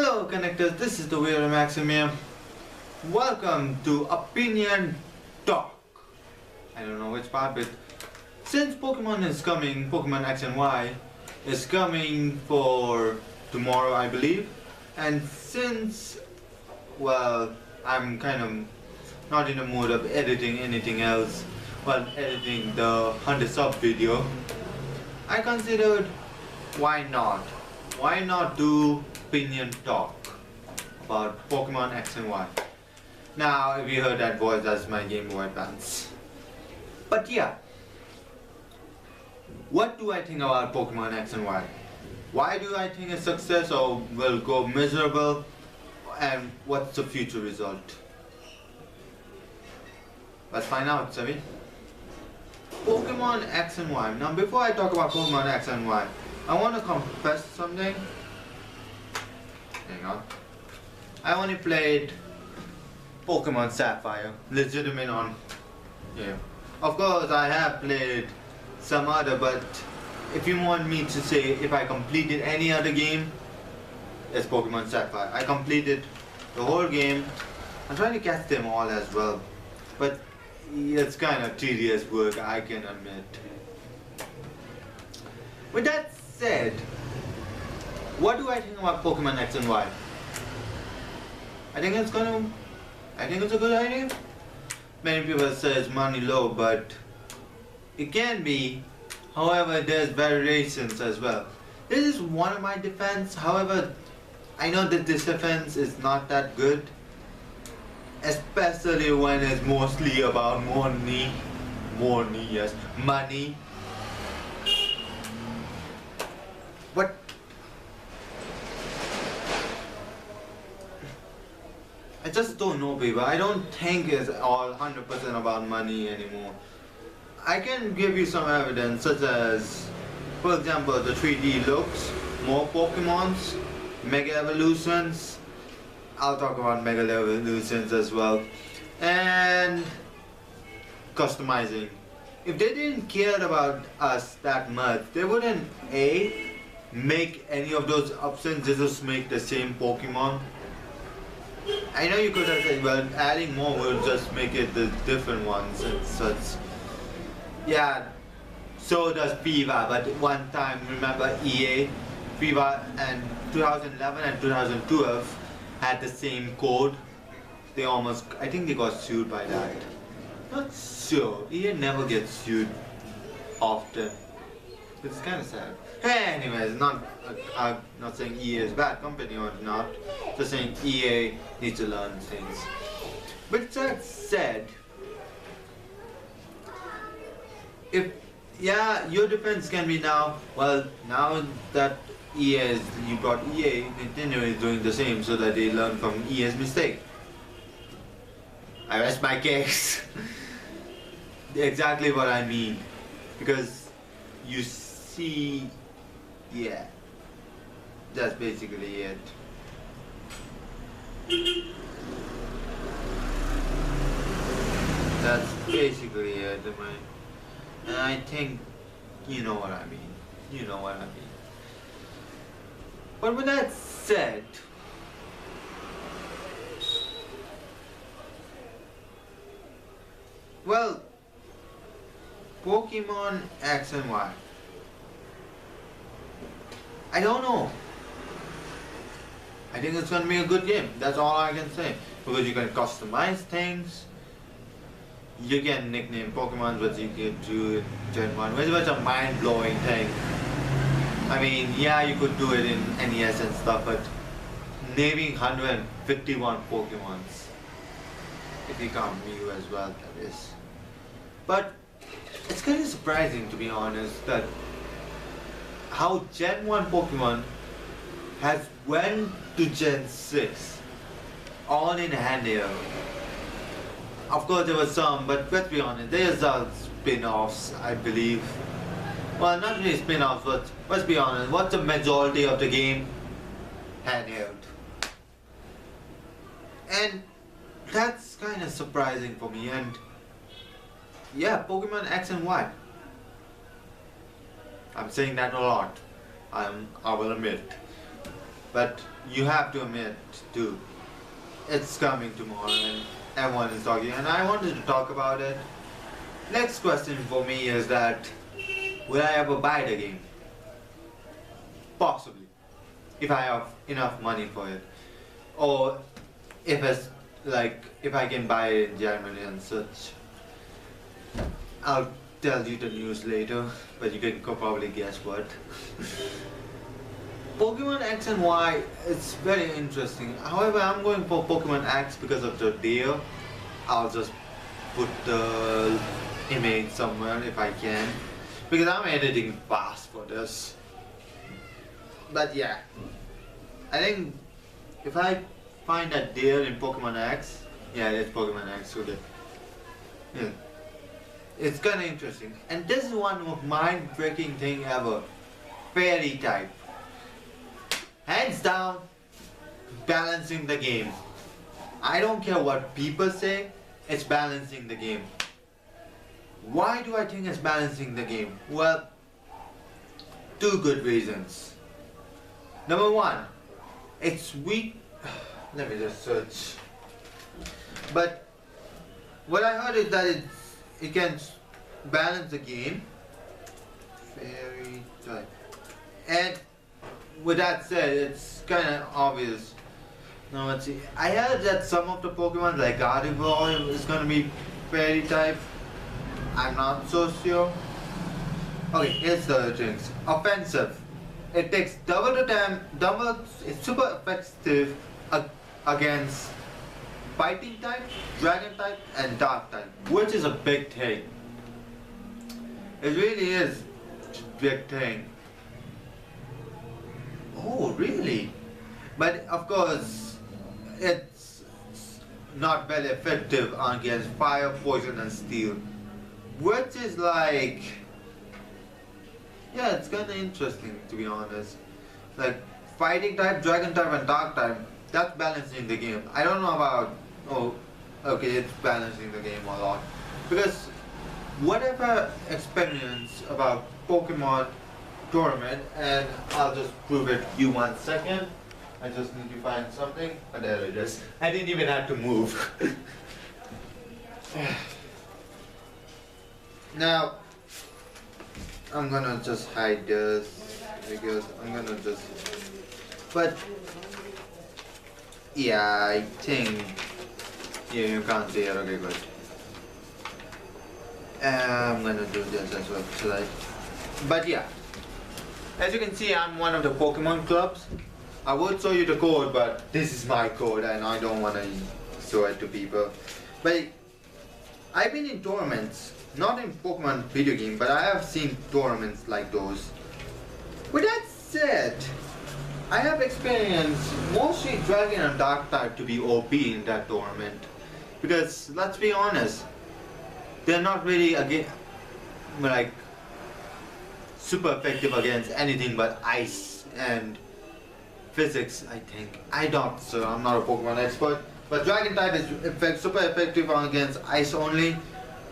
Hello connectors, this is the Weird Maximum. Welcome to Opinion Talk. I don't know which part, but since Pokemon is coming, Pokemon X and Y is coming for tomorrow, I believe. And since, well, I'm kind of not in the mood of editing anything else while editing the 100 sub video, I considered why not? Why not do opinion talk about Pokemon X and Y? Now, if you heard that voice, that's my Game Boy Advance. But yeah, what do I think about Pokemon X and Y? Why do I think it's success or will go miserable? And what's the future result? Let's find out, shall we? Pokemon X and Y. Now, before I talk about Pokemon X and Y, I want to confess something. Hang on. I only played Pokemon Sapphire, legitimate on. Yeah. Of course, I have played some other, but if you want me to say if I completed any other game, it's Pokemon Sapphire. I completed the whole game. I'm trying to catch them all as well, but it's kind of tedious work, I can admit. With that said, what do I think about Pokemon X and Y? I think it's a good idea. Many people say it's money low, but it can be. However, there's variations as well. This is one of my defense. However, I know that this defense is not that good, especially when it's mostly about money. Money. But I just don't know, people. I don't think it's all 100% about money anymore. I can give you some evidence, such as, for example, the 3D looks, more Pokemons, Mega Evolutions. I'll talk about Mega Evolutions as well, and customizing. If they didn't care about us that much, they wouldn't make any of those options, just make the same Pokemon. I know you could have said, well, adding more will just make it the different ones and such. Yeah, so does FIFA, but one time, remember EA, FIFA and 2011 and 2012 had the same code. They almost, I think they got sued by that. Not sure, EA never gets sued often. It's kind of sad. Anyways, I'm not saying EA is a bad company or not. Just saying EA needs to learn things. But that said, if your defense can be now, well, now that you brought EA, Nintendo is doing the same so that they learn from EA's mistake. I rest my case. Exactly what I mean, because you see, yeah, that's basically it. That's basically it, and I think you know what I mean. You know what I mean. But with that said, well, Pokemon X and Y, I don't know. I think it's gonna be a good game. That's all I can say. Because you can customize things. You can nickname Pokemon, but you can do it Gen 1, which was a mind-blowing thing. I mean, yeah, you could do it in NES and stuff, but naming 151 Pokemons, if you count Mew as well, that is. But it's kind of surprising, to be honest, that how Gen 1 Pokemon has went to Gen 6, all in handheld. Of course there were some, but let's be honest, there's spin-offs, I believe. Well, not really spin-offs, but let's be honest, what's the majority of the game? Handheld. And that's kind of surprising for me, and yeah, Pokemon X and Y. I'm saying that a lot. I will admit. But you have to admit too, it's coming tomorrow and everyone is talking and I wanted to talk about it. Next question for me is that will I ever buy the game? Possibly. If I have enough money for it. Or if it's like if I can buy it in Germany and such. I'll tell you the news later, but you can probably guess what. Pokemon X and Y, it's very interesting. However, I'm going for Pokemon X because of the deal. I'll just put the image somewhere if I can. Because I'm editing fast for this. But yeah. I think if I find a deal in Pokemon X, yeah, it's Pokemon X, okay. Yeah. It's kinda interesting. And this is one of mind-breaking thing ever. Fairy type. Hands down, balancing the game. I don't care what people say, it's balancing the game. Why do I think it's balancing the game? Well, two good reasons. Number one, it's weak. Let me just search. But what I heard is that it can balance the game. Fairy type. And with that said, it's kind of obvious. Now let's see. I heard that some of the Pokemon like Gardevoir is gonna be fairy type. I'm not so sure. Okay, here's the other things. Offensive. It takes double the time. It's super effective against fighting type, dragon type, and dark type, which is a big thing. It really is a big thing. Oh, really? But of course, it's not very effective against fire, poison, and steel. Which is like, yeah, it's kind of interesting to be honest. Like fighting type, dragon type, and dark type. That's balancing the game. I don't know about. Oh, okay, it's balancing the game a lot because whatever experience about Pokemon tournament, and I'll just prove it you 1 second. I just need to find something. Oh, there it is. I didn't even have to move. Now, I'm gonna just hide this because I'm gonna just. But yeah, I think. Yeah, you can't see it. Okay, good. I'm gonna do this as well tonight. But yeah. As you can see, I'm one of the Pokemon clubs. I would show you the code, but this is my code and I don't want to show it to people. But I've been in tournaments, not in Pokemon video game, but I have seen tournaments like those. With that said, I have experienced mostly Dragon and Dark type to be OP in that tournament. Because let's be honest, they're not really like super effective against anything but ice and physics, I think. I'm not a Pokemon expert, but Dragon type is super effective against ice only.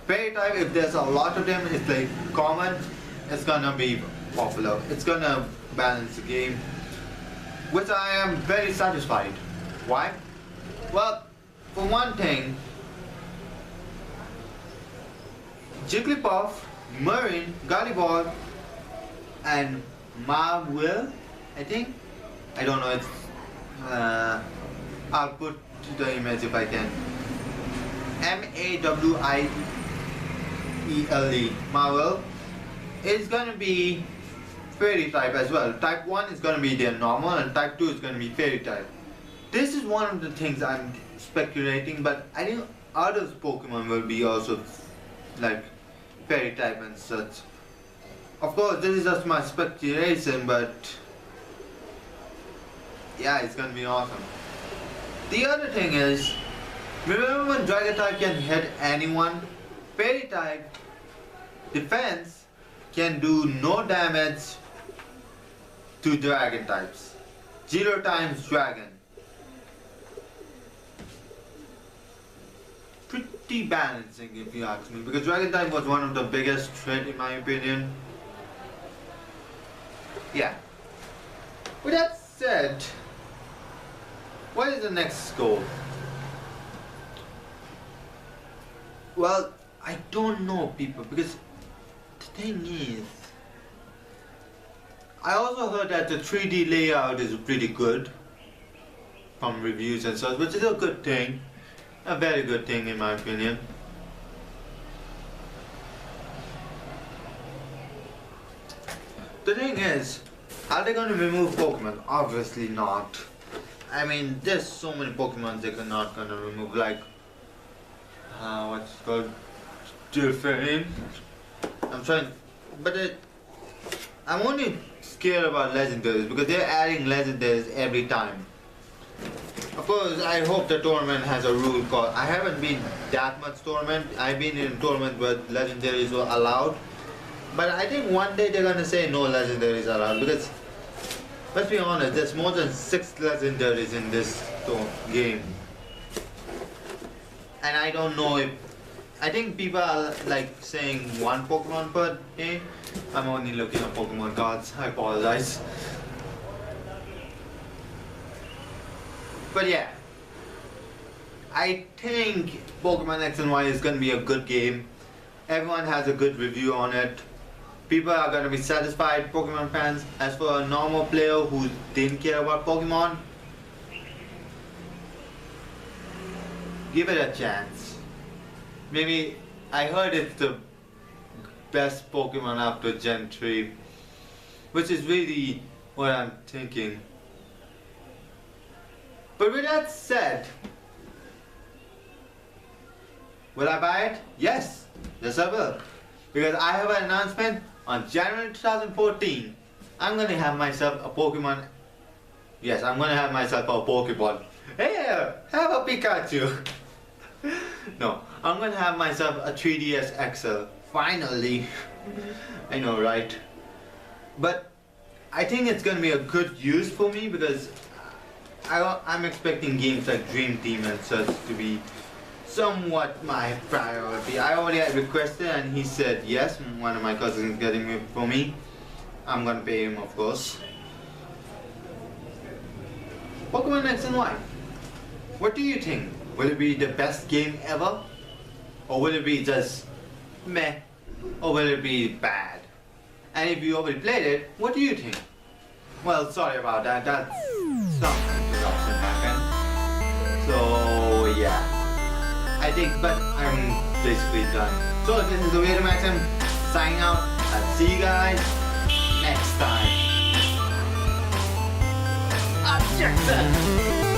Fairy type, if there's a lot of them, it's like common, it's gonna be popular. It's gonna balance the game, which I am very satisfied. Why? Well, for one thing, Jigglypuff, Marine, Gardevoir, and Marvel, I think. I don't know. It's. I'll put the image if I can. Mawiele. Marvel is gonna be fairy type as well. Type 1 is gonna be their normal, and type 2 is gonna be fairy type. This is one of the things I'm speculating, but I think other Pokemon will be also like fairy type and such. Of course, this is just my speculation, but yeah, it's gonna be awesome. The other thing is, remember when Dragon type can hit anyone? Fairy type defense can do no damage to Dragon types. 0 times Dragon. Pretty balancing if you ask me, because Dragon type was one of the biggest threat in my opinion. Yeah. With that said, What is the next goal? Well, I don't know, people, because the thing is, I also heard that the 3D layout is pretty good from reviews and such, which is a good thing, a very good thing in my opinion. The thing is, are they going to remove Pokemon? Obviously not. I mean, there's so many Pokemon they're not going to remove, like what's it called, Dilfane. I'm trying, but I'm only scared about legendaries because they're adding legendaries every time. Of course, I hope the tournament has a rule called. I haven't been that much tournament. I've been in tournament where legendaries were allowed, but I think one day they're gonna say no legendaries are allowed because let's be honest, there's more than 6 legendaries in this game, and I don't know if. I think people are like saying 1 Pokemon per day. I'm only looking at Pokemon cards. I apologize. But yeah, I think Pokemon X and Y is going to be a good game. Everyone has a good review on it. People are going to be satisfied, Pokemon fans. As for a normal player who didn't care about Pokemon, give it a chance. Maybe, I heard it's the best Pokemon after Gen 3, which is really what I'm thinking. But with that said, will I buy it? Yes, yes I will. Because I have an announcement on January 2014. I'm gonna have myself a Pokemon. Yes, I'm gonna have myself a Pokemon. Hey, have a Pikachu. No, I'm gonna have myself a 3DS XL. Finally. I know, right? But I think it's gonna be a good use for me because I'm expecting games like Dream Team and such to be somewhat my priority. I already had requested and he said yes. One of my cousins is getting it for me. I'm gonna pay him, of course. Pokemon X and Y. What do you think? Will it be the best game ever? Or will it be just meh? Or will it be bad? And if you already played it, what do you think? Well, sorry about that. That's some interruption happened. So yeah, I think, but I'm basically done. So this is the way to Maxim signing out. I'll see you guys next time. Objection!